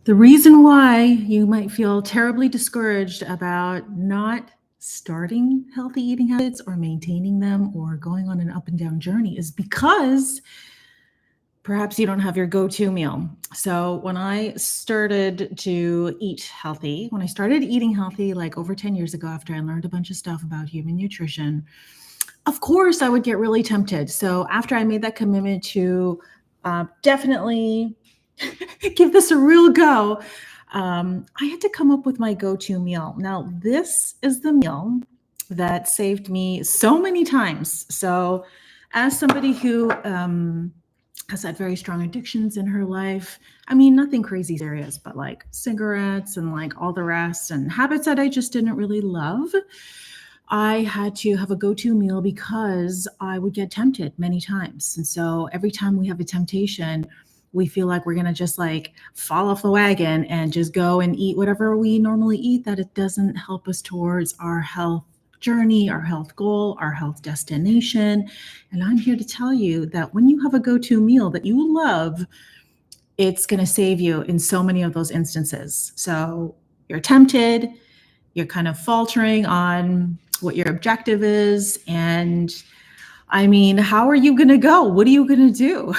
The reason why you might feel terribly discouraged about not starting healthy eating habits or maintaining them or going on an up and down journey is because perhaps you don't have your go-to meal. So when I started to eat healthy, when I started eating healthy like over 10 years ago after I learned a bunch of stuff about human nutrition, of course I would get really tempted. So after I made that commitment to definitely give this a real go, I had to come up with my go-to meal. Now, this is the meal that saved me so many times. So as somebody who has had very strong addictions in her life. I mean, nothing crazy serious, but like cigarettes and like all the rest and habits that I just didn't really love. I had to have a go to meal because I would get tempted many times. And so every time we have a temptation, we feel like we're going to just like fall off the wagon and just go and eat whatever we normally eat, that it doesn't help us towards our health journey, our health goal, our health destination. And I'm here to tell you that when you have a go to meal that you love, it's going to save you in so many of those instances. So you're tempted, you're kind of faltering on what your objective is. And I mean, how are you going to go? What are you going to do?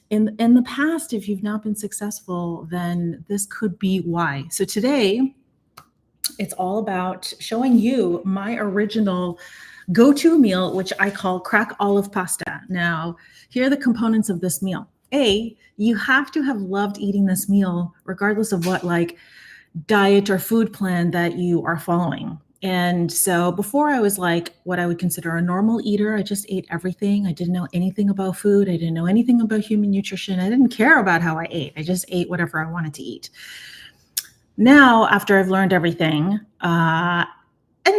In the past, if you've not been successful, then this could be why. So today, it's all about showing you my original go-to meal, which I call crack olive pasta. Now, here are the components of this meal. A, you have to have loved eating this meal, regardless of what like diet or food plan that you are following. And so before I was like what I would consider a normal eater, I just ate everything. I didn't know anything about food. I didn't know anything about human nutrition. I didn't care about how I ate. I just ate whatever I wanted to eat. Now, after I've learned everything, and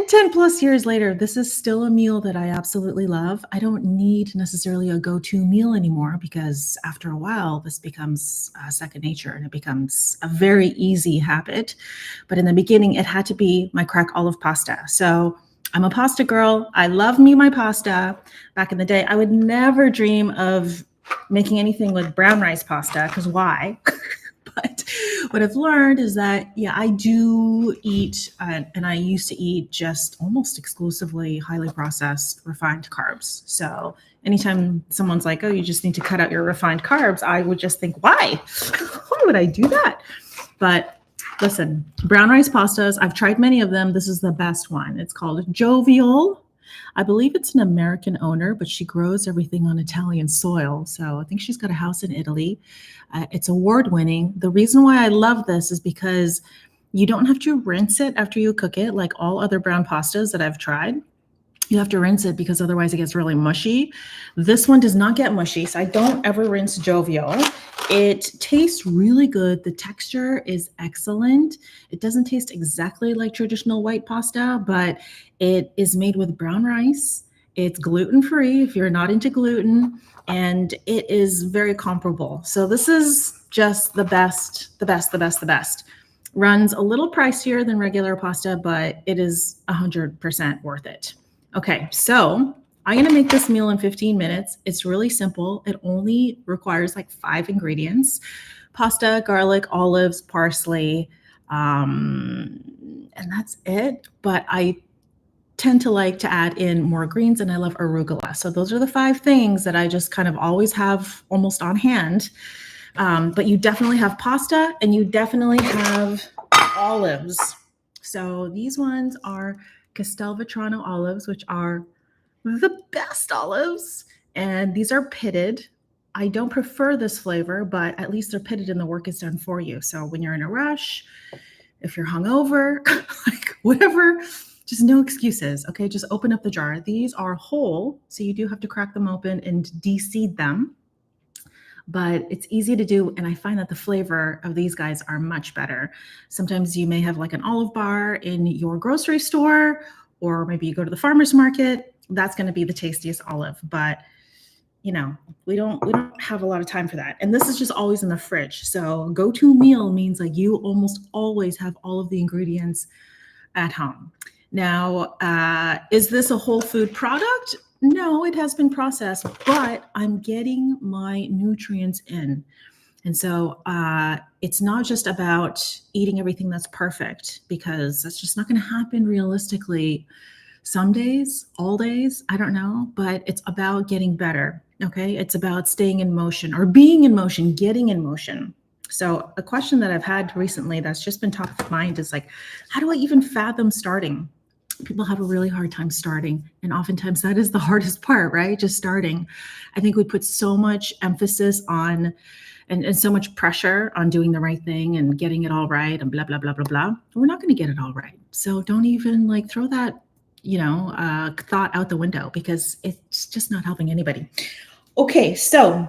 10 plus years later, this is still a meal that I absolutely love. I don't need necessarily a go to meal anymore because after a while, this becomes second nature and it becomes a very easy habit. But in the beginning, it had to be my crack olive pasta. So I'm a pasta girl. I love me my pasta. Back in the day, I would never dream of making anything with brown rice pasta because why? But what I've learned is that, yeah, I do eat, and I used to eat just almost exclusively highly processed refined carbs. So anytime someone's like, oh, you just need to cut out your refined carbs, I would just think, why? Why would I do that? But listen, brown rice pastas, I've tried many of them. This is the best one. It's called Jovial. I believe it's an American owner, but she grows everything on Italian soil. So I think she's got a house in Italy. It's award winning. The reason why I love this is because you don't have to rinse it after you cook it like all other brown pastas that I've tried. You have to rinse it because otherwise it gets really mushy. This one does not get mushy, so I don't ever rinse Jovial. It tastes really good. The texture is excellent. It doesn't taste exactly like traditional white pasta, but it is made with brown rice. It's gluten-free if you're not into gluten, and it is very comparable. So this is just the best, the best, the best, the best. Runs a little pricier than regular pasta, but it is 100% worth it. Okay, so I'm going to make this meal in 15 minutes. It's really simple. It only requires like 5 ingredients: pasta, garlic, olives, parsley, and that's it. But I tend to like to add in more greens, and I love arugula. So those are the 5 things that I just kind of always have almost on hand. But you definitely have pasta and you definitely have olives. So these ones are castelvetrano olives, which are the best olives. And these are pitted. I don't prefer this flavor, but at least they're pitted and the work is done for you. So when you're in a rush, if you're hungover, like whatever, just no excuses. Okay, just open up the jar. These are whole, so you do have to crack them open and de-seed them. But it's easy to do, and I find that the flavor of these guys are much better. Sometimes you may have like an olive bar in your grocery store, or maybe you go to the farmer's market. That's going to be the tastiest olive, but you know, we don't have a lot of time for that. And this is just always in the fridge. So go-to meal means like you almost always have all of the ingredients at home. Now, is this a whole food product? No, it has been processed, but I'm getting my nutrients in. And so it's not just about eating everything that's perfect, because that's just not going to happen realistically. Some days, all days, I don't know, but it's about getting better. Okay. It's about staying in motion or being in motion, getting in motion. So a question that I've had recently that's just been top of mind is like, how do I even fathom starting? People have a really hard time starting. And oftentimes that is the hardest part, right? Just starting. I think we put so much emphasis on and so much pressure on doing the right thing and getting it all right and blah, blah, blah, blah, blah. We're not going to get it all right. So don't even like throw that, thought out the window, because it's just not helping anybody. Okay. So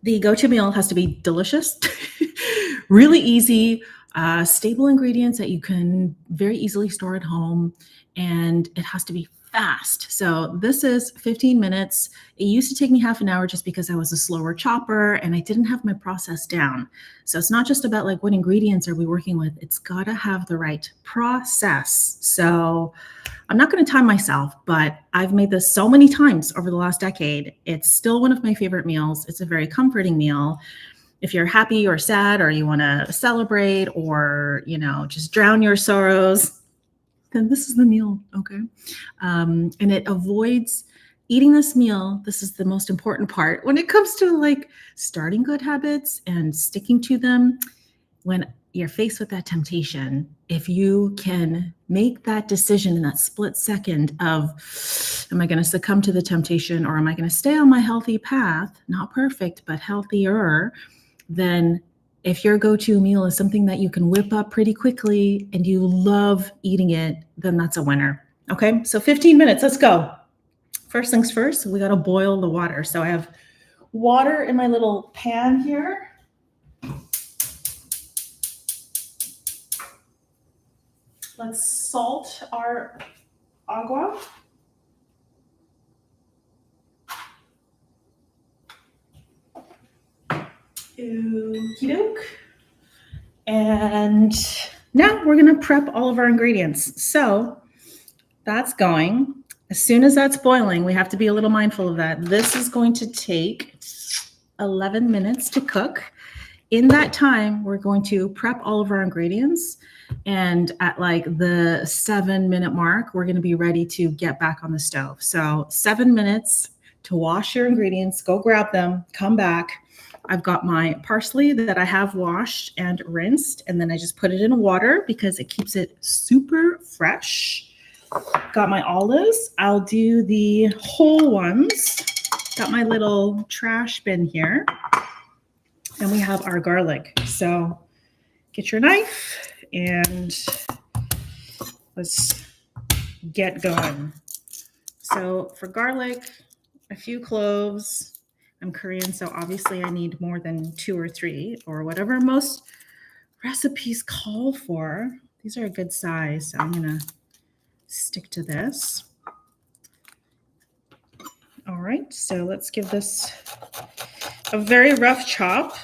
the go-to meal has to be delicious, really easy, stable ingredients that you can very easily store at home, and it has to be fast. So this is 15 minutes. It used to take me half an hour just because I was a slower chopper and I didn't have my process down. So it's not just about like what ingredients are we working with, it's got to have the right process. So I'm not going to time myself, but I've made this so many times over the last decade. It's still one of my favorite meals. It's a very comforting meal. If you're happy or sad, or you want to celebrate, or, just drown your sorrows, then this is the meal. Okay. And it avoids eating this meal. This is the most important part when it comes to like starting good habits and sticking to them. When you're faced with that temptation, if you can make that decision in that split second of, am I going to succumb to the temptation, or am I going to stay on my healthy path? Not perfect, but healthier. Then if your go-to meal is something that you can whip up pretty quickly and you love eating it, then that's a winner. Okay, so 15 minutes, let's go. First things first, we got to boil the water. So I have water in my little pan here. Let's salt our agua. Okie doke. And now we're going to prep all of our ingredients. So that's going. As soon as that's boiling, we have to be a little mindful of that. This is going to take 11 minutes to cook. In that time, we're going to prep all of our ingredients. And at like the 7-minute mark, we're going to be ready to get back on the stove. So 7 minutes to wash your ingredients, go grab them, come back. I've got my parsley that I have washed and rinsed, and then I just put it in water because it keeps it super fresh. Got my olives. I'll do the whole ones. Got my little trash bin here. And we have our garlic. So get your knife and let's get going. So for garlic, a few cloves. I'm Korean, so obviously I need more than 2 or 3 or whatever most recipes call for. These are a good size, so I'm gonna stick to this. All right, so let's give this a very rough chop.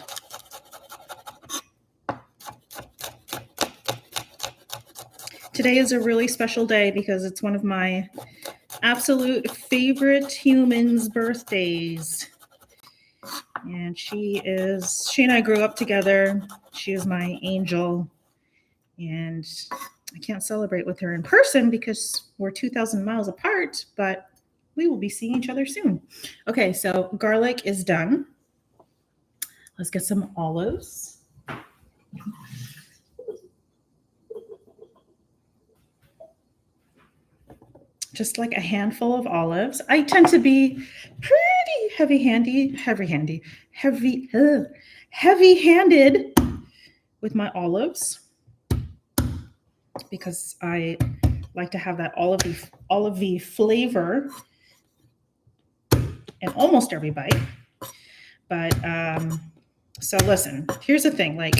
Today is a really special day because it's one of my absolute favorite humans' birthdays. And she and I grew up together. She is my angel. And I can't celebrate with her in person because we're 2,000 miles apart, but we will be seeing each other soon. Okay, so garlic is done. Let's get some olives. Just like a handful of olives. I tend to be pretty heavy-handed with my olives because I like to have that olivey flavor in almost every bite. But so listen, here's the thing, like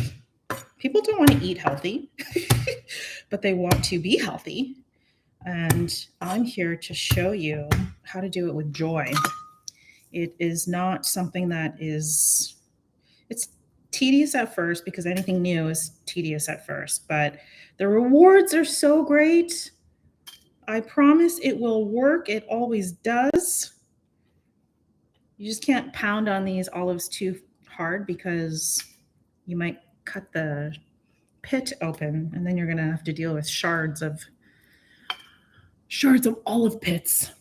people don't want to eat healthy, but they want to be healthy. And I'm here to show you how to do it with joy. It is not something that it's tedious at first because anything new is tedious at first, but the rewards are so great. I promise it will work. It always does. You just can't pound on these olives too hard because you might cut the pit open and then you're going to have to deal with shards of olive pits.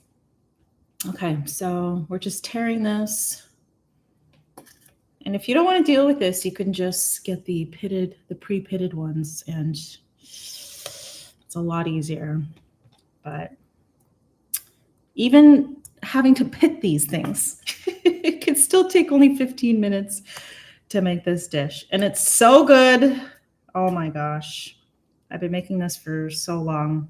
Okay, so we're just tearing this. And if you don't want to deal with this, you can just get the pre-pitted ones, and it's a lot easier. But even having to pit these things, it can still take only 15 minutes to make this dish. And it's so good. Oh my gosh. I've been making this for so long.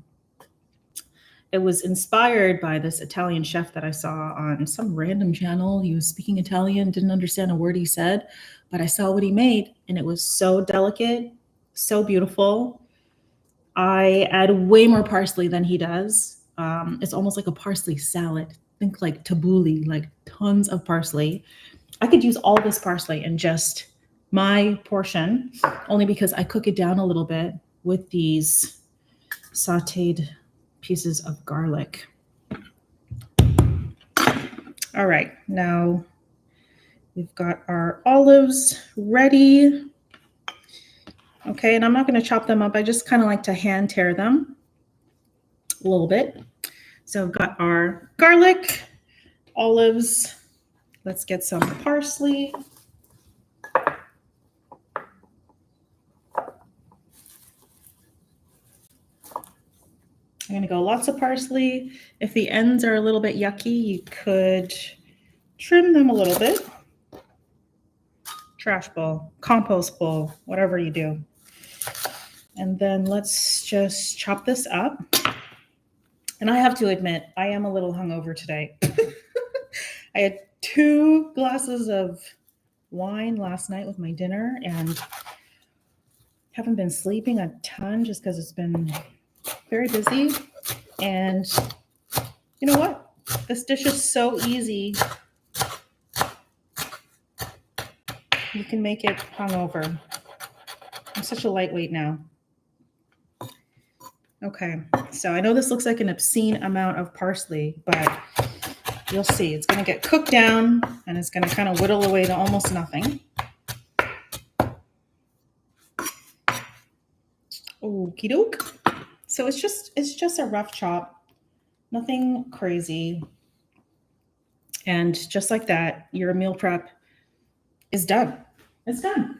It was inspired by this Italian chef that I saw on some random channel. He was speaking Italian, didn't understand a word he said, but I saw what he made and it was so delicate, so beautiful. I add way more parsley than he does. It's almost like a parsley salad. Think like tabbouleh, like tons of parsley. I could use all this parsley in just my portion, only because I cook it down a little bit with these sauteed pieces of garlic. All right, now we've got our olives ready. Okay, and I'm not going to chop them up. I just kind of like to hand tear them a little bit. So we've got our garlic, olives. Let's get some parsley. I'm going to go lots of parsley. If the ends are a little bit yucky, you could trim them a little bit. Trash bowl, compost bowl, whatever you do. And then let's just chop this up. And I have to admit, I am a little hungover today. I had 2 glasses of wine last night with my dinner and haven't been sleeping a ton just because it's been very busy. And you know what? This dish is so easy. You can make it hungover. I'm such a lightweight now. Okay, so I know this looks like an obscene amount of parsley, but you'll see it's going to get cooked down and it's going to kind of whittle away to almost nothing. Okie doke. So it's just a rough chop, nothing crazy. And just like that, your meal prep is done. It's done.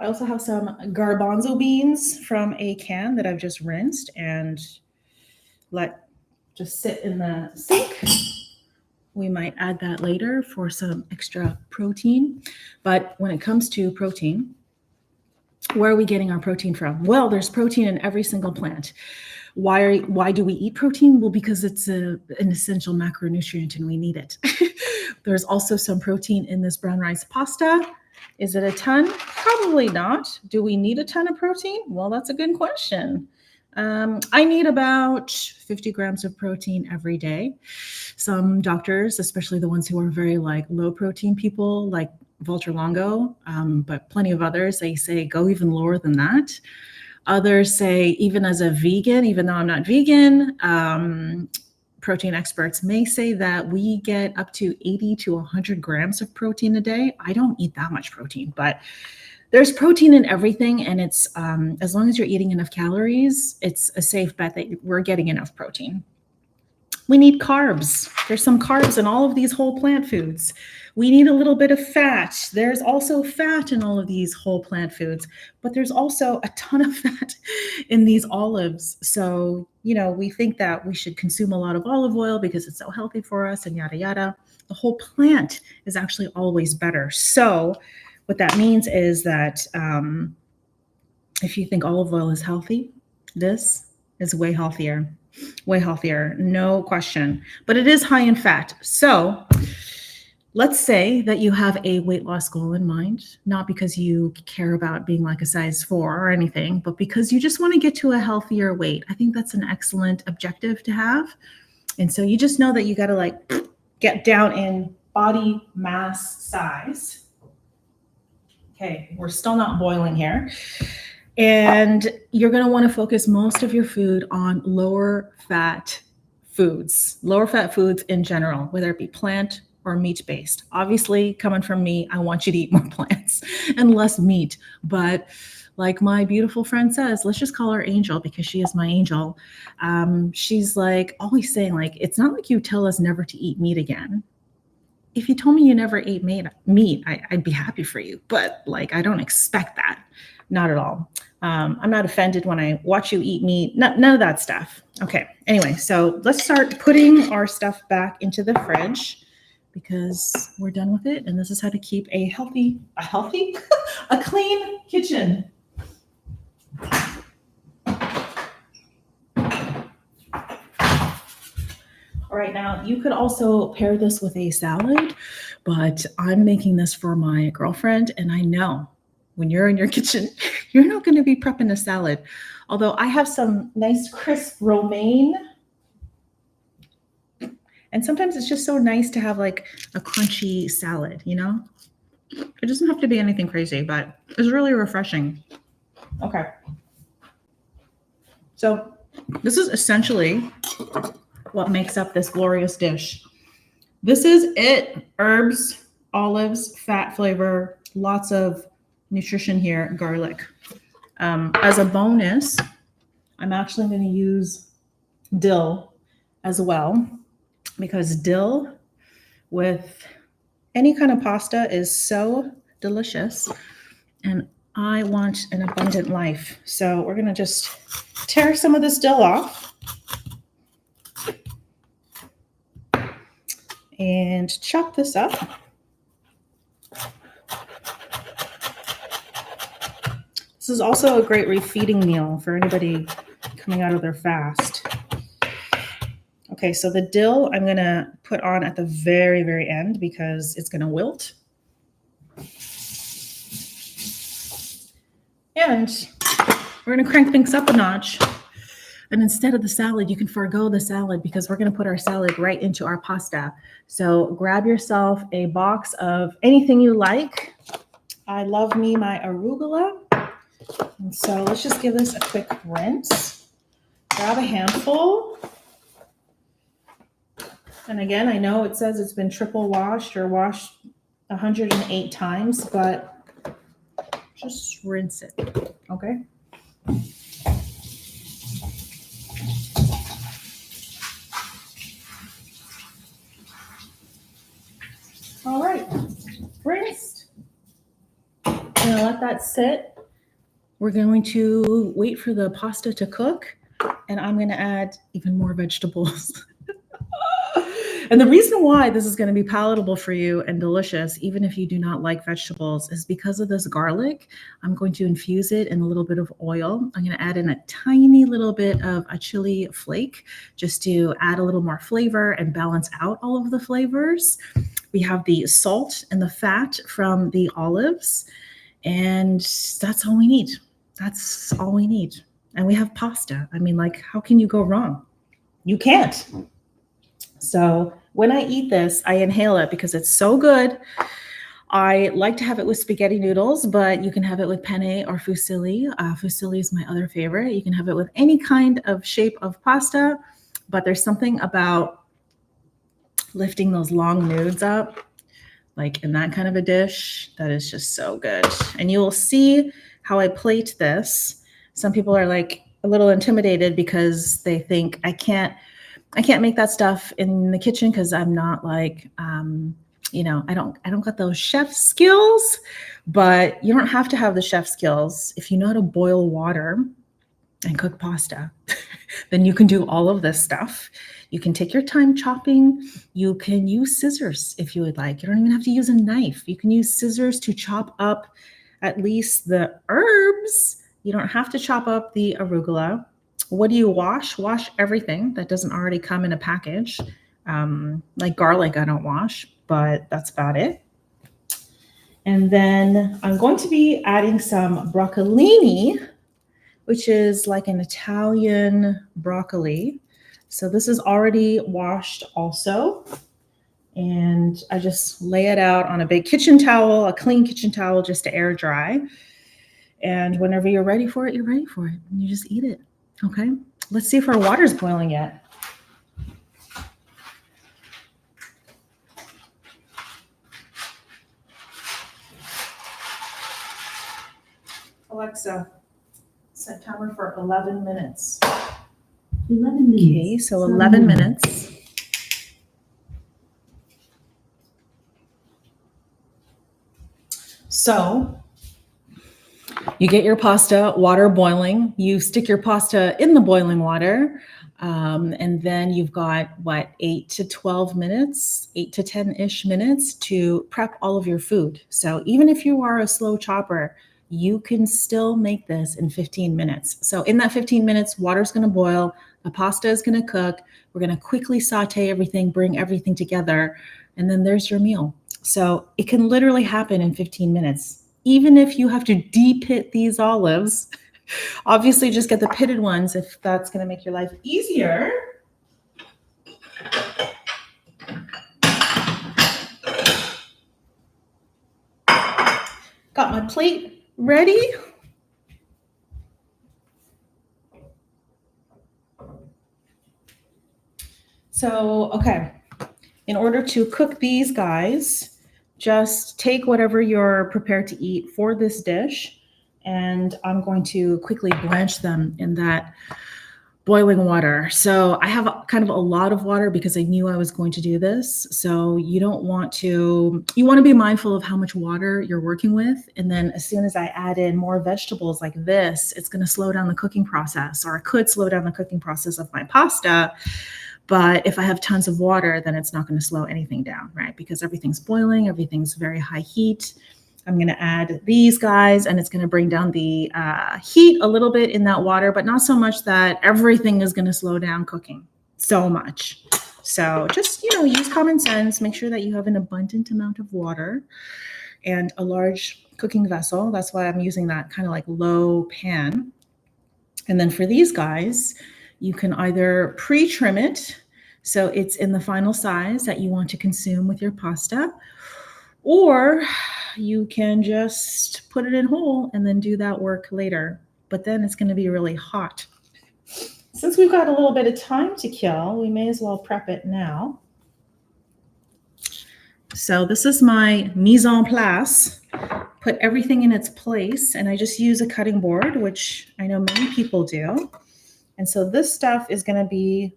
I also have some garbanzo beans from a can that I've just rinsed and let just sit in the sink. We might add that later for some extra protein. But when it comes to protein, where are we getting our protein from? Well, there's protein in every single plant. Why do we eat protein? Well, because it's an essential macronutrient and we need it. There's also some protein in this brown rice pasta. Is it a ton? Probably not. Do we need a ton of protein? Well, that's a good question. I need about 50 grams of protein every day. Some doctors, especially the ones who are very low protein people, like Walter Longo, but plenty of others, they say go even lower than that. Others say, even as a vegan, even though I'm not vegan, protein experts may say that we get up to 80 to 100 grams of protein a day. I don't eat that much protein, but there's protein in everything. And it's as long as you're eating enough calories, it's a safe bet that we're getting enough protein. We need carbs. There's some carbs in all of these whole plant foods. We need a little bit of fat. There's also fat in all of these whole plant foods, but there's also a ton of fat in these olives. So, we think that we should consume a lot of olive oil because it's so healthy for us and yada, yada. The whole plant is actually always better. So what that means is that if you think olive oil is healthy, this is way healthier, no question. But it is high in fat. So let's say that you have a weight loss goal in mind, not because you care about being like a size 4 or anything, but because you just want to get to a healthier weight. I think that's an excellent objective to have. And so you just know that you got to get down in body mass size. Okay, we're still not boiling here. And you're going to want to focus most of your food on lower fat foods in general, whether it be plant or meat-based. Obviously, coming from me, I want you to eat more plants and less meat. But like my beautiful friend says, let's just call her Angel because she is my angel. She's like always saying, like, it's not like you tell us never to eat meat again. If you told me you never ate meat, I'd be happy for you. But like, I don't expect that. Not at all. I'm not offended when I watch you eat meat. None of that stuff. Okay. Anyway, so let's start putting our stuff back into the fridge because we're done with it. And this is how to keep a a clean kitchen. All right, now you could also pair this with a salad, but I'm making this for my girlfriend, and I know when you're in your kitchen, you're not going to be prepping a salad. Although I have some nice crisp romaine, and sometimes it's just so nice to have like a crunchy salad, you know? It doesn't have to be anything crazy, but it's really refreshing. Okay. So this is essentially what makes up this glorious dish. This is it. Herbs, olives, fat flavor, lots of nutrition here, garlic. As a bonus, I'm actually going to use dill as well because dill with any kind of pasta is so delicious and I want an abundant life. So we're going to just tear some of this dill off. And chop this up. This is also a great refeeding meal for anybody coming out of their fast. Okay, so the dill I'm going to put on at the very, very end because it's going to wilt. And we're going to crank things up a notch. And instead of the salad, you can forego the salad because we're going to put our salad right into our pasta. So grab yourself a box of anything you like. I love me my arugula. And so let's just give this a quick rinse. Grab a handful. And again, I know it says it's been triple washed or washed 108 times, but just rinse it, okay? All right, rinsed. I'm gonna let that sit. We're going to wait for the pasta to cook, and I'm gonna add even more vegetables. And the reason why this is going to be palatable for you and delicious, even if you do not like vegetables, is because of this garlic. I'm going to infuse it in a little bit of oil. I'm going to add in a tiny little bit of a chili flake just to add a little more flavor and balance out all of the flavors. We have the salt and the fat from the olives, and that's all we need. That's all we need. And we have pasta. I mean, like, how can you go wrong? You can't. So when I eat this, I inhale it because it's so good. I like to have it with spaghetti noodles, but you can have it with penne or fusilli. Fusilli is my other favorite. You can have it with any kind of shape of pasta, but there's something about lifting those long nudes up, like in that kind of a dish, that is just so good. And you will see how I plate this. Some people are like a little intimidated because they think I can't make that stuff in the kitchen because I'm not like, you know, I don't got those chef skills, but you don't have to have the chef skills. If you know how to boil water and cook pasta, then you can do all of this stuff. You can take your time chopping. You can use scissors if you would like. You don't even have to use a knife. You can use scissors to chop up at least the herbs. You don't have to chop up the arugula. What do you wash? Wash everything that doesn't already come in a package. Like garlic, I don't wash, but that's about it. And then I'm going to be adding some broccolini, which is like an Italian broccoli. So this is already washed also. And I just lay it out on a big kitchen towel, a clean kitchen towel, just to air dry. And whenever you're ready for it, you're ready for it. And you just eat it. Okay, let's see if our water's boiling yet. Alexa, set timer for 11 minutes. 11 minutes. Okay, so 11 minutes. So you get your pasta, water boiling. You stick your pasta in the boiling water. And then you've got, 8 to 12 minutes, 8 to 10-ish minutes to prep all of your food. So even if you are a slow chopper, you can still make this in 15 minutes. So in that 15 minutes, water's going to boil, the pasta is going to cook. We're going to quickly saute everything, bring everything together, and then there's your meal. So it can literally happen in 15 minutes. Even if you have to de-pit these olives, obviously just get the pitted ones if that's going to make your life easier. Got my plate ready. So, okay, in order to cook these guys, just take whatever you're prepared to eat for this dish, and I'm going to quickly blanch them in that boiling water. So I have kind of a lot of water because I knew I was going to do this. So you want to be mindful of how much water you're working with. And then as soon as I add in more vegetables like this, it's going to slow down the cooking process, or it could slow down the cooking process of my pasta. But if I have tons of water, then it's not going to slow anything down, right? Because everything's boiling, everything's very high heat. I'm going to add these guys, and it's going to bring down the heat a little bit in that water, but not so much that everything is going to slow down cooking so much. So just, use common sense. Make sure that you have an abundant amount of water and a large cooking vessel. That's why I'm using that kind of like low pan. And then for these guys, you can either pre-trim it so it's in the final size that you want to consume with your pasta, or you can just put it in whole and then do that work later. But then it's going to be really hot. Since we've got a little bit of time to kill, we may as well prep it now. So this is my mise en place. Put everything in its place, and I just use a cutting board, which I know many people do. And so this stuff is going to be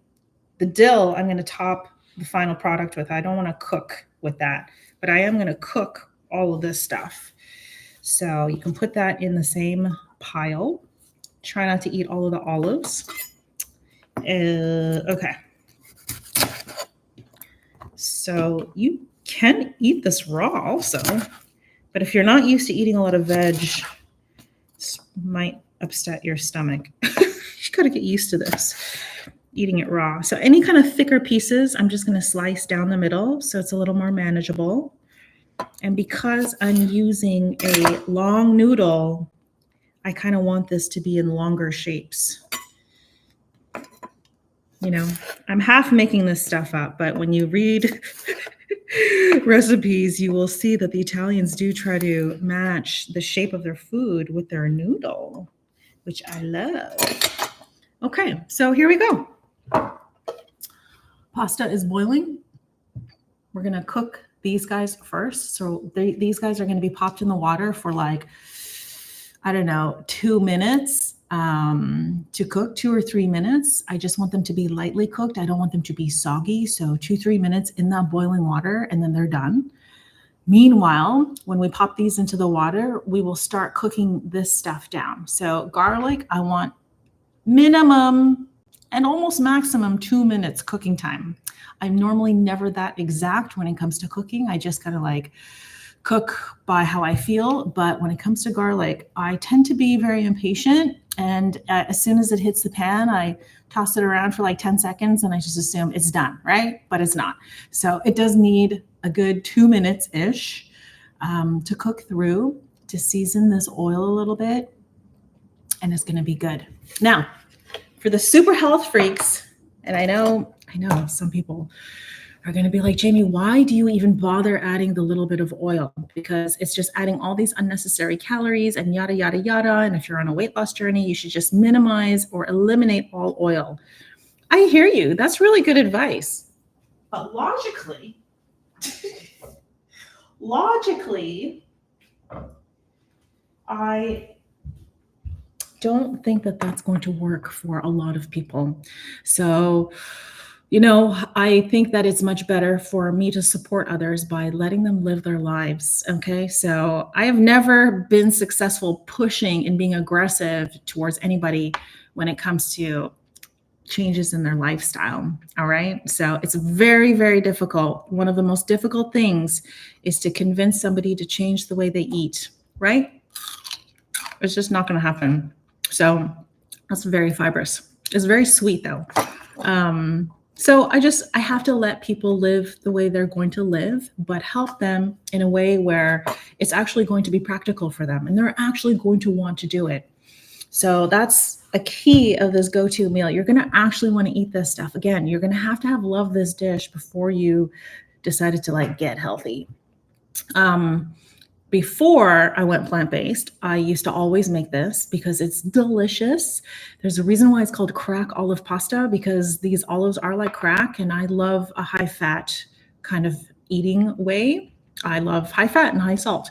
the dill I'm going to top the final product with. I don't want to cook with that, but I am going to cook all of this stuff. So you can put that in the same pile. Try not to eat all of the olives. Okay. So you can eat this raw also, but if you're not used to eating a lot of veg, this might upset your stomach. You got to get used to this, eating it raw. So any kind of thicker pieces, I'm just going to slice down the middle so it's a little more manageable. And because I'm using a long noodle, I kind of want this to be in longer shapes. I'm half making this stuff up, but when you read recipes, you will see that the Italians do try to match the shape of their food with their noodle, which I love. Okay, so here we go. Pasta is boiling. We're going to cook these guys first. So these guys are going to be popped in the water for 2 minutes to cook, 2 or 3 minutes. I just want them to be lightly cooked. I don't want them to be soggy. So 2-3 minutes in that boiling water, and then they're done. Meanwhile, when we pop these into the water, we will start cooking this stuff down. So garlic, I want minimum and almost maximum 2 minutes cooking time. I'm normally never that exact when it comes to cooking. I just kind of cook by how I feel. But when it comes to garlic, I tend to be very impatient. And as soon as it hits the pan, I toss it around for 10 seconds and I just assume it's done, right? But it's not. So it does need a good 2 minutes-ish to cook through, to season this oil a little bit. And it's going to be good. Now, for the super health freaks, and I know some people are going to be like, Jamie, why do you even bother adding the little bit of oil? Because it's just adding all these unnecessary calories and yada, yada, yada. And if you're on a weight loss journey, you should just minimize or eliminate all oil. I hear you. That's really good advice. But logically, I don't think that that's going to work for a lot of people. So, you know, I think that it's much better for me to support others by letting them live their lives. Okay. So I have never been successful pushing and being aggressive towards anybody when it comes to changes in their lifestyle. All right. So it's very, very difficult. One of the most difficult things is to convince somebody to change the way they eat, right? It's just not going to happen. So that's very fibrous. It's very sweet though. So I have to let people live the way they're going to live, but help them in a way where it's actually going to be practical for them and they're actually going to want to do it. So that's a key of this go-to meal. You're going to actually want to eat this stuff. Again, you're going to have loved this dish before you decided to like get healthy. Before I went plant-based, I used to always make this because it's delicious. There's a reason why it's called crack olive pasta, because these olives are like crack, and I love a high-fat kind of eating way. I love high fat and high salt.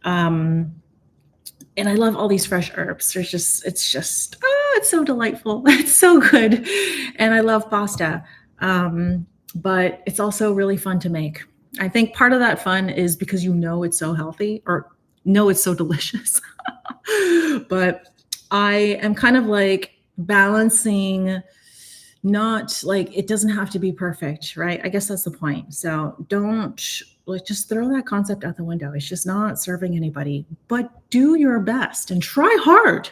And I love all these fresh herbs. It's so delightful. It's so good. And I love pasta. But it's also really fun to make. I think part of that fun is because you know it's so healthy or know it's so delicious. But I am kind of like balancing, not like it doesn't have to be perfect, right? I guess that's the point. So don't like just throw that concept out the window. It's just not serving anybody, but do your best and try hard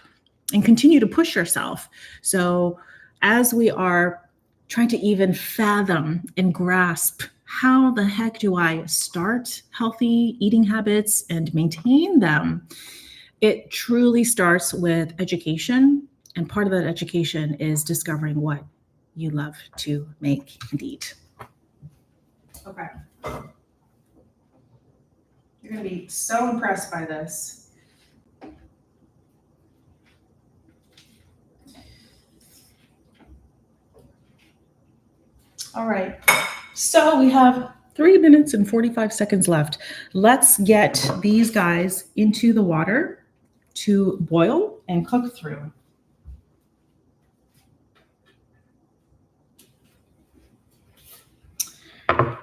and continue to push yourself. So as we are trying to even fathom and grasp how the heck do I start healthy eating habits and maintain them, it truly starts with education. And part of that education is discovering what you love to make and eat. Okay. You're going to be so impressed by this. All right. So we have 3 minutes and 45 seconds left. Let's get these guys into the water to boil and cook through.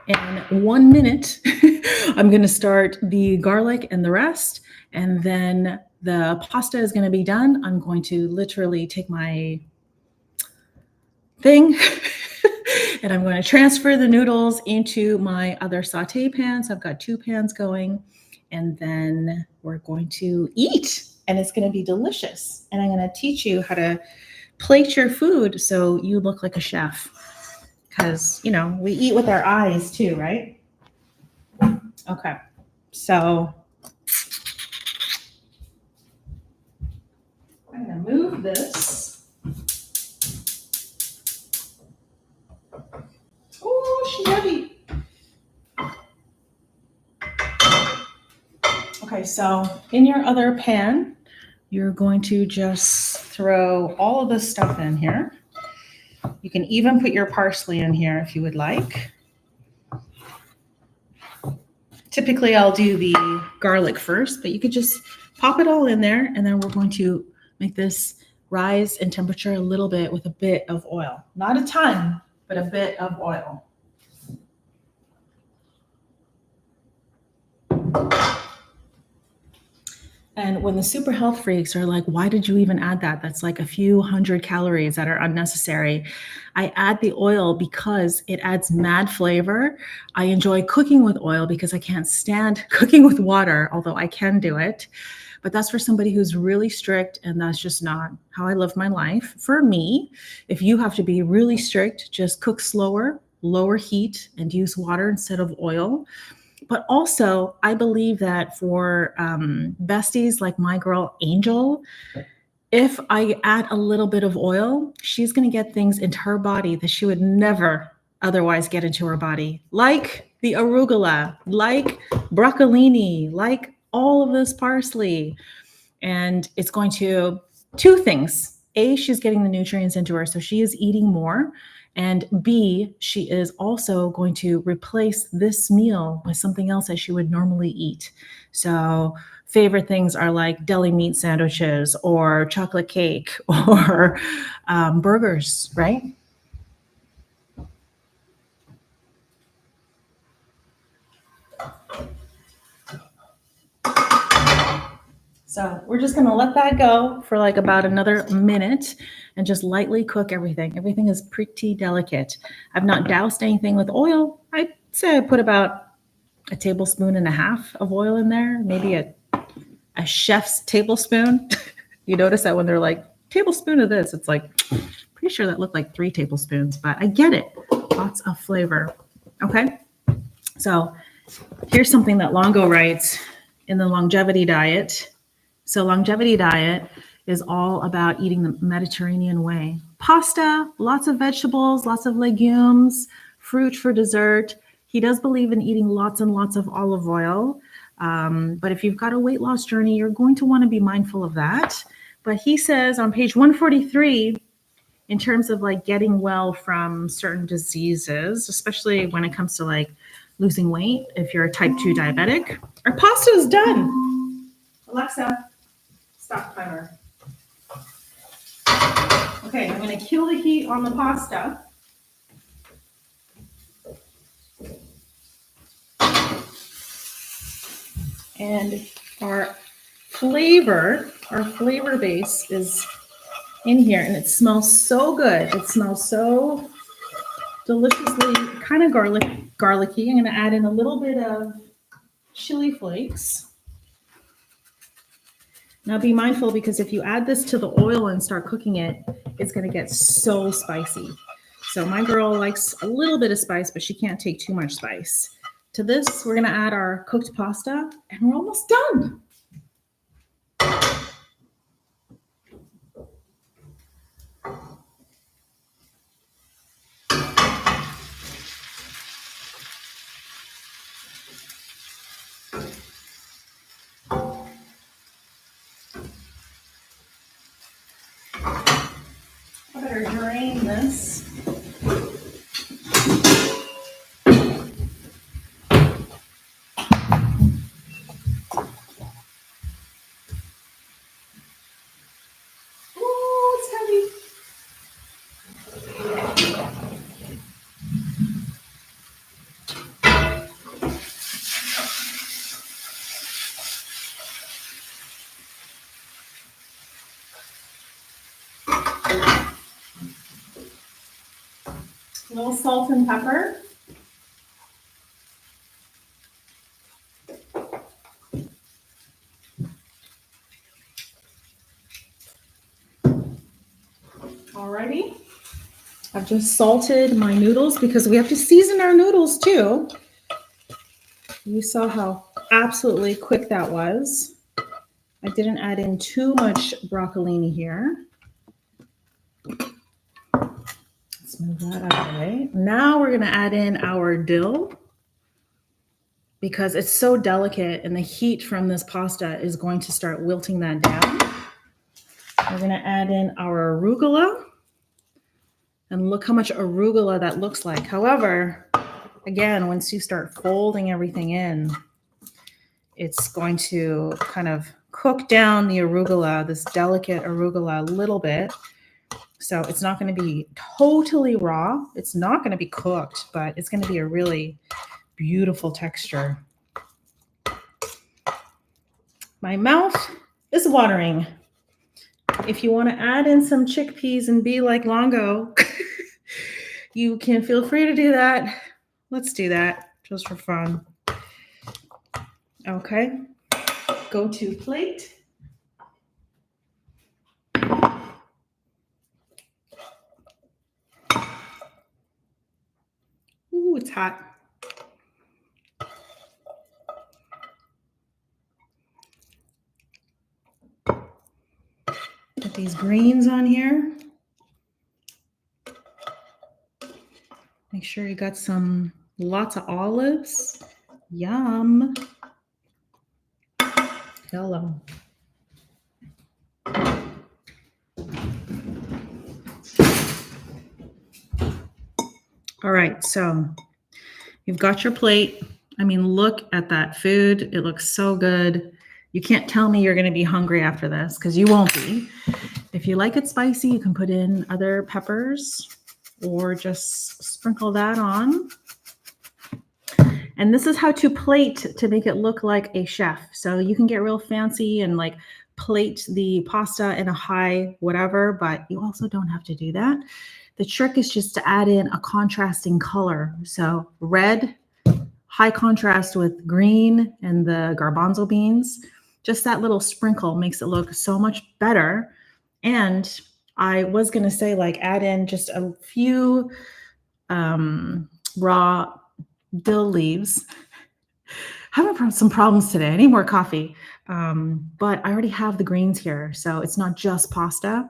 In 1 minute, I'm going to start the garlic and the rest, and then the pasta is going to be done. I'm going to literally take my thing and I'm going to transfer the noodles into my other saute pans. I've got 2 pans going, and then we're going to eat, and it's going to be delicious. And I'm going to teach you how to plate your food so you look like a chef. Because, you know, we eat with our eyes too, right? Okay, so I'm going to move this. Oh, she's heavy. Okay, so in your other pan, you're going to just throw all of this stuff in here. You can even put your parsley in here if you would like. Typically, I'll do the garlic first, but you could just pop it all in there, and then we're going to make this rise in temperature a little bit with a bit of oil. Not a ton, but a bit of oil. And when the super health freaks are like, why did you even add that? That's like a few hundred calories that are unnecessary. I add the oil because it adds mad flavor. I enjoy cooking with oil because I can't stand cooking with water, although I can do it. But that's for somebody who's really strict, and that's just not how I live my life. For me, if you have to be really strict, just cook slower, lower heat, and use water instead of oil. But also, I believe that for besties like my girl Angel, if I add a little bit of oil, she's going to get things into her body that she would never otherwise get into her body, like the arugula, like broccolini, like all of this parsley. And it's going to, 2 things. A, she's getting the nutrients into her, so she is eating more. And B, she is also going to replace this meal with something else that she would normally eat. So favorite things are like deli meat sandwiches or chocolate cake or burgers, right? So we're just gonna let that go for like about another minute and just lightly cook everything. Everything is pretty delicate. I've not doused anything with oil. I'd say I put about a tablespoon and a half of oil in there, maybe a chef's tablespoon. You notice that when they're like, tablespoon of this, it's like, pretty sure that looked like 3 tablespoons, but I get it. Lots of flavor. Okay. So here's something that Longo writes in the longevity diet. So longevity diet is all about eating the Mediterranean way. Pasta, lots of vegetables, lots of legumes, fruit for dessert. He does believe in eating lots and lots of olive oil. But if you've got a weight loss journey, you're going to want to be mindful of that. But he says on page 143, in terms of like getting well from certain diseases, especially when it comes to like losing weight, if you're a type 2 diabetic, our pasta is done. Alexa, stop timer. Okay, I'm going to kill the heat on the pasta. And our flavor base is in here, and it smells so good. It smells so deliciously kind of garlicky. I'm going to add in a little bit of chili flakes. Now be mindful, because if you add this to the oil and start cooking it, it's going to get so spicy. So my girl likes a little bit of spice, but she can't take too much spice. To this, we're going to add our cooked pasta, and we're almost done. I better drain this. Oh, it's heavy. A little salt and pepper. Alrighty. I've just salted my noodles because we have to season our noodles too. You saw how absolutely quick that was. I didn't add in too much broccolini here. Let's move that out of the way. Now we're going to add in our dill, because it's so delicate and the heat from this pasta is going to start wilting that down. We're going to add in our arugula, and look how much arugula that looks like. However, again, once you start folding everything in, it's going to kind of cook down the arugula, this delicate arugula, a little bit. So it's not going to be totally raw. It's not going to be cooked, but it's going to be a really beautiful texture. My mouth is watering. If you want to add in some chickpeas and be like Longo, you can feel free to do that. Let's do that just for fun. Okay, go to plate. Ooh, it's hot. Put these greens on here. Make sure you got lots of olives. Yum. Hello. All right, so you've got your plate. I mean, look at that food. It looks so good. You can't tell me you're going to be hungry after this because you won't be. If you like it spicy, you can put in other peppers or just sprinkle that on. And this is how to plate to make it look like a chef. So you can get real fancy and like plate the pasta in a high whatever, but you also don't have to do that. The trick is just to add in a contrasting color. So red, high contrast with green and the garbanzo beans. Just that little sprinkle makes it look so much better. And I was going to say, like, add in just a few raw dill leaves. Having some problems today. I need more coffee. But I already have the greens here. So it's not just pasta.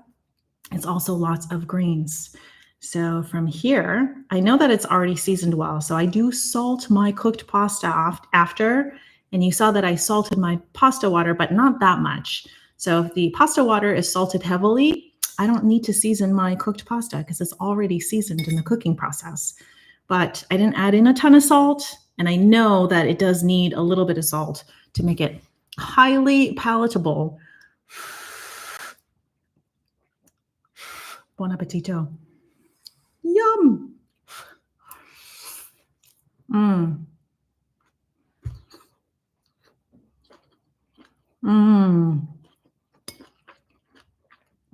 It's also lots of greens. So from here, I know that it's already seasoned well. So I do salt my cooked pasta off after. And you saw that I salted my pasta water, but not that much. So if the pasta water is salted heavily, I don't need to season my cooked pasta because it's already seasoned in the cooking process. But I didn't add in a ton of salt. And I know that it does need a little bit of salt to make it highly palatable. Buon appetito. Yum. Mmm. Mmm.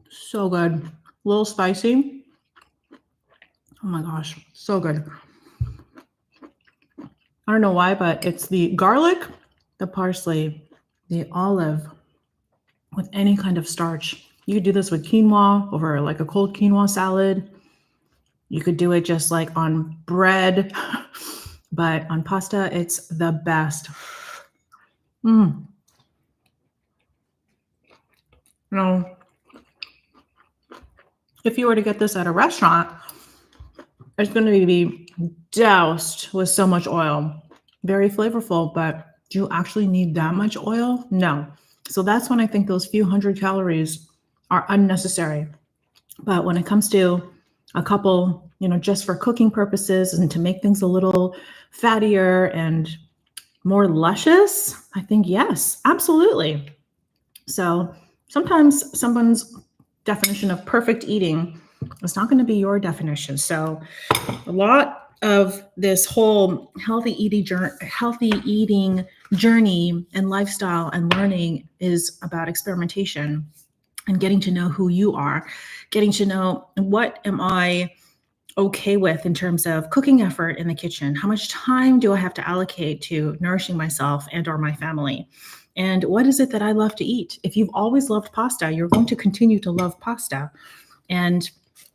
So good. A little spicy. Oh my gosh, so good. I don't know why, but it's the garlic, the parsley, the olive with any kind of starch. You could do this with quinoa over like a cold quinoa salad. You could do it just like on bread, but on pasta, it's the best. Mm. Now, if you were to get this at a restaurant, it's going to be doused with so much oil. Very flavorful, but do you actually need that much oil? No. So that's when I think those few hundred calories are unnecessary. But when it comes to a couple, just for cooking purposes and to make things a little fattier and more luscious, I think yes, absolutely. So sometimes someone's definition of perfect eating is not going to be your definition. So a lot of this whole healthy eating journey and lifestyle and learning is about experimentation and getting to know who you are, getting to know what am I okay with in terms of cooking effort in the kitchen. How much time do I have to allocate to nourishing myself and or my family? And what is it that I love to eat? If you've always loved pasta, you're going to continue to love pasta. And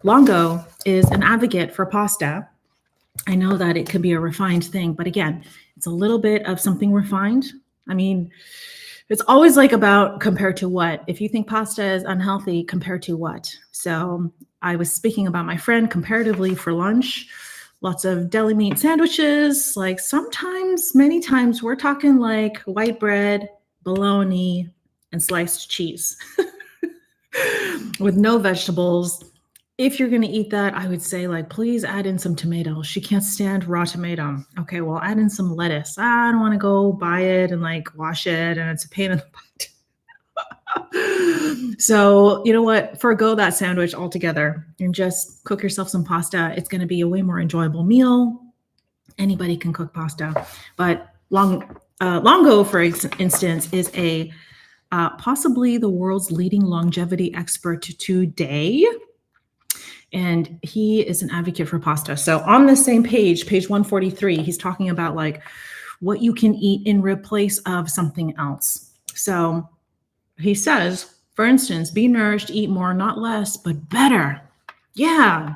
Longo is an advocate for pasta. I know that it could be a refined thing, but again, it's a little bit of something refined. I mean, it's always like about compared to what. If you think pasta is unhealthy, compared to what? So I was speaking about my friend comparatively for lunch, lots of deli meat sandwiches, like sometimes, many times we're talking like white bread, bologna, and sliced cheese with no vegetables. If you're going to eat that, I would say like, please add in some tomatoes. She can't stand raw tomato. Okay, well, add in some lettuce. I don't want to go buy it and like wash it and it's a pain in the butt. So you know what? Forgo that sandwich altogether and just cook yourself some pasta. It's going to be a way more enjoyable meal. Anybody can cook pasta, but Longo, for instance, is a possibly the world's leading longevity expert today. And he is an advocate for pasta. So on the same page 143, he's talking about like what you can eat in replace of something else. So he says, for instance, be nourished, eat more, not less, but better. Yeah,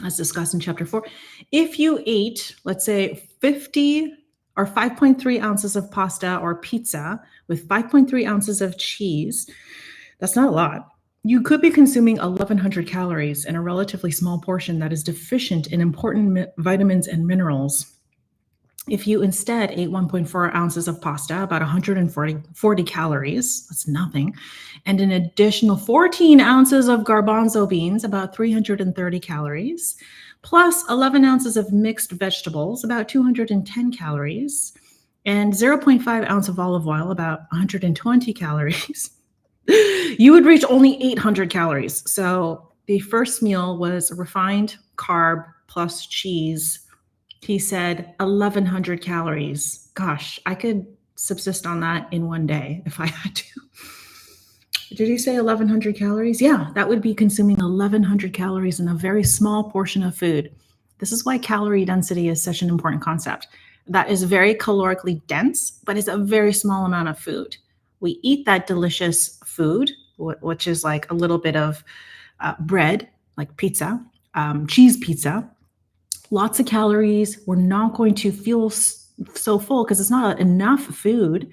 as discussed in chapter 4. If you ate, let's say 50 or 5.3 ounces of pasta or pizza with 5.3 ounces of cheese, that's not a lot. You could be consuming 1,100 calories in a relatively small portion that is deficient in important vitamins and minerals. If you instead ate 1.4 ounces of pasta, about 140 calories, that's nothing, and an additional 14 ounces of garbanzo beans, about 330 calories, plus 11 ounces of mixed vegetables, about 210 calories, and zero point 0.5 ounce of olive oil, about 120 calories, you would reach only 800 calories. So the first meal was refined carb plus cheese. He said 1,100 calories. Gosh, I could subsist on that in one day if I had to. Did he say 1,100 calories? Yeah, that would be consuming 1,100 calories in a very small portion of food. This is why calorie density is such an important concept. That is very calorically dense, but it's a very small amount of food. We eat that delicious food, which is like a little bit of bread, like pizza, cheese pizza, lots of calories. We're not going to feel so full because it's not enough food.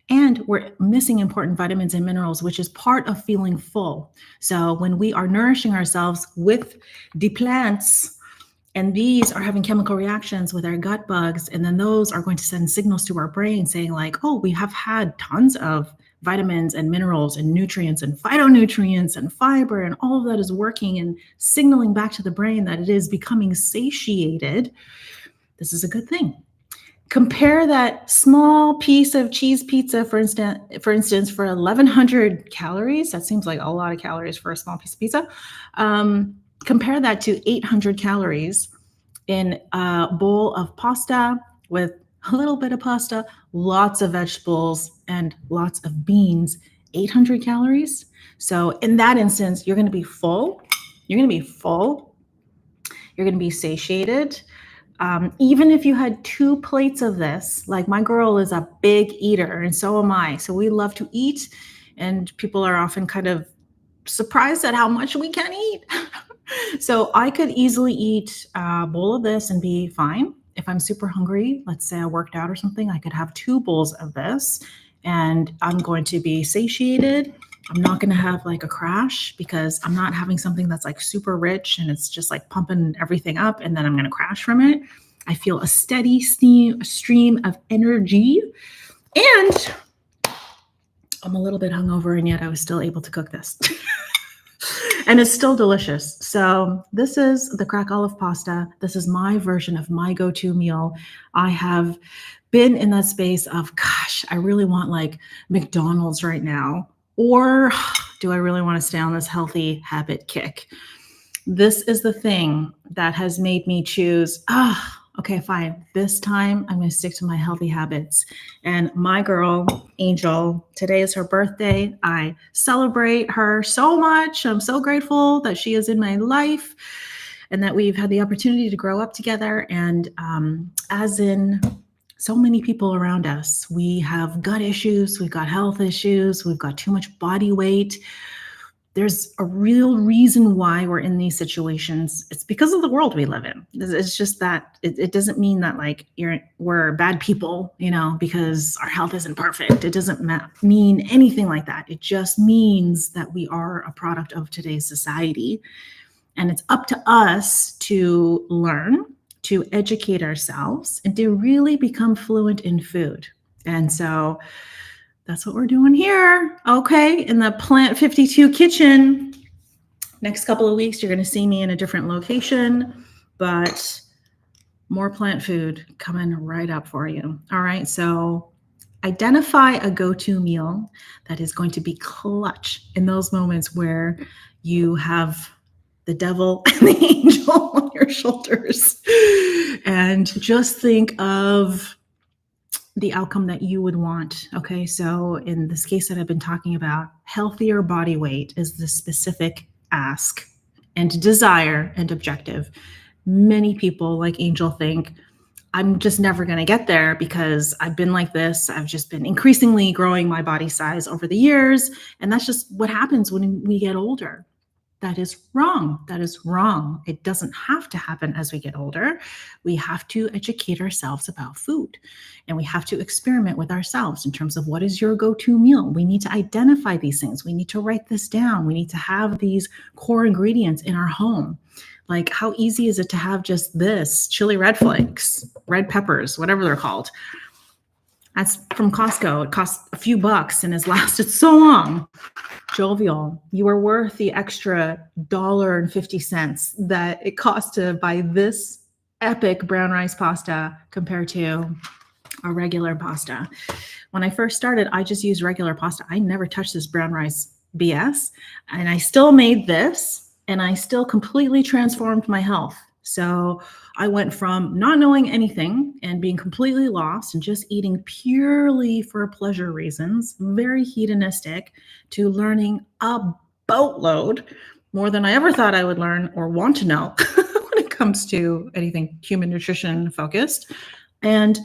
And we're missing important vitamins and minerals, which is part of feeling full. So when we are nourishing ourselves with the plants, and these are having chemical reactions with our gut bugs, and then those are going to send signals to our brain saying like, oh, we have had tons of vitamins and minerals and nutrients and phytonutrients and fiber, and all of that is working and signaling back to the brain that it is becoming satiated. This is a good thing. Compare that small piece of cheese pizza, for instance, for 1,100 calories. That seems like a lot of calories for a small piece of pizza. Compare that to 800 calories in a bowl of pasta with a little bit of pasta, lots of vegetables, and lots of beans. 800 calories. So in that instance, you're going to be full. You're going to be full. You're going to be satiated. Even if you had 2 plates of this, like my girl is a big eater and so am I. So we love to eat, and people are often kind of surprised at how much we can eat. So I could easily eat a bowl of this and be fine. If I'm super hungry, let's say I worked out or something, I could have 2 bowls of this and I'm going to be satiated. I'm not going to have like a crash because I'm not having something that's like super rich and it's just like pumping everything up and then I'm going to crash from it. I feel a steady stream of energy, and I'm a little bit hungover, and yet I was still able to cook this. And it's still delicious. So this is the crack olive pasta. This is my version of my go-to meal. I have been in that space of, gosh, I really want like McDonald's right now. Or do I really want to stay on this healthy habit kick? This is the thing that has made me choose, okay, fine. This time I'm going to stick to my healthy habits. And my girl, Angel, today is her birthday. I celebrate her so much. I'm so grateful that she is in my life and that we've had the opportunity to grow up together. And as in so many people around us, we have gut issues, we've got health issues, we've got too much body weight. There's a real reason why we're in these situations. It's because of the world we live in. It's just that it doesn't mean that like we're bad people, because our health isn't perfect. It doesn't mean anything like that. It just means that we are a product of today's society. And it's up to us to learn, to educate ourselves, and to really become fluent in food. And so that's what we're doing here. Okay, in the Plant 52 kitchen. Next couple of weeks, you're going to see me in a different location, but more plant food coming right up for you. All right, so identify a go-to meal that is going to be clutch in those moments where you have the devil and the angel on your shoulders. And just think of the outcome that you would want. Okay, so in this case that I've been talking about, healthier body weight is the specific ask and desire and objective. Many people like Angel think, I'm just never going to get there because I've been like this. I've just been increasingly growing my body size over the years. And that's just what happens when we get older. That is wrong. That is wrong. It doesn't have to happen as we get older. We have to educate ourselves about food, and we have to experiment with ourselves in terms of what is your go-to meal. We need to identify these things. We need to write this down. We need to have these core ingredients in our home. Like, how easy is it to have just this chili red flakes, red peppers, whatever they're called? That's from Costco. It costs a few bucks and has lasted so long. jovial. You are worth the extra $1.50 that it costs to buy this epic brown rice pasta compared to a regular pasta. When I first started, I just used regular pasta. I never touched this brown rice BS, and I still made this, and I still completely transformed my health. So I went from not knowing anything and being completely lost and just eating purely for pleasure reasons, very hedonistic, to learning a boatload, more than I ever thought I would learn or want to know when it comes to anything human nutrition focused. And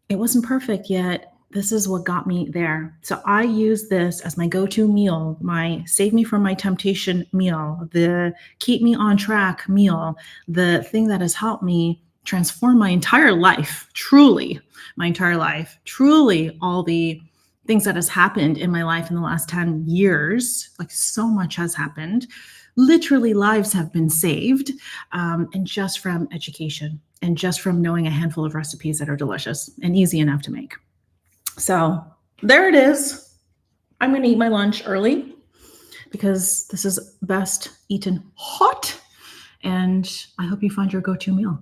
it wasn't perfect yet. This is what got me there. So I use this as my go-to meal, my save me from my temptation meal, the keep me on track meal, the thing that has helped me transform my entire life, truly my entire life, truly all the things that has happened in my life in the last 10 years. Like, so much has happened. Literally lives have been saved, and just from education and just from knowing a handful of recipes that are delicious and easy enough to make. So there it is. I'm going to eat my lunch early because this is best eaten hot, and I hope you find your go-to meal.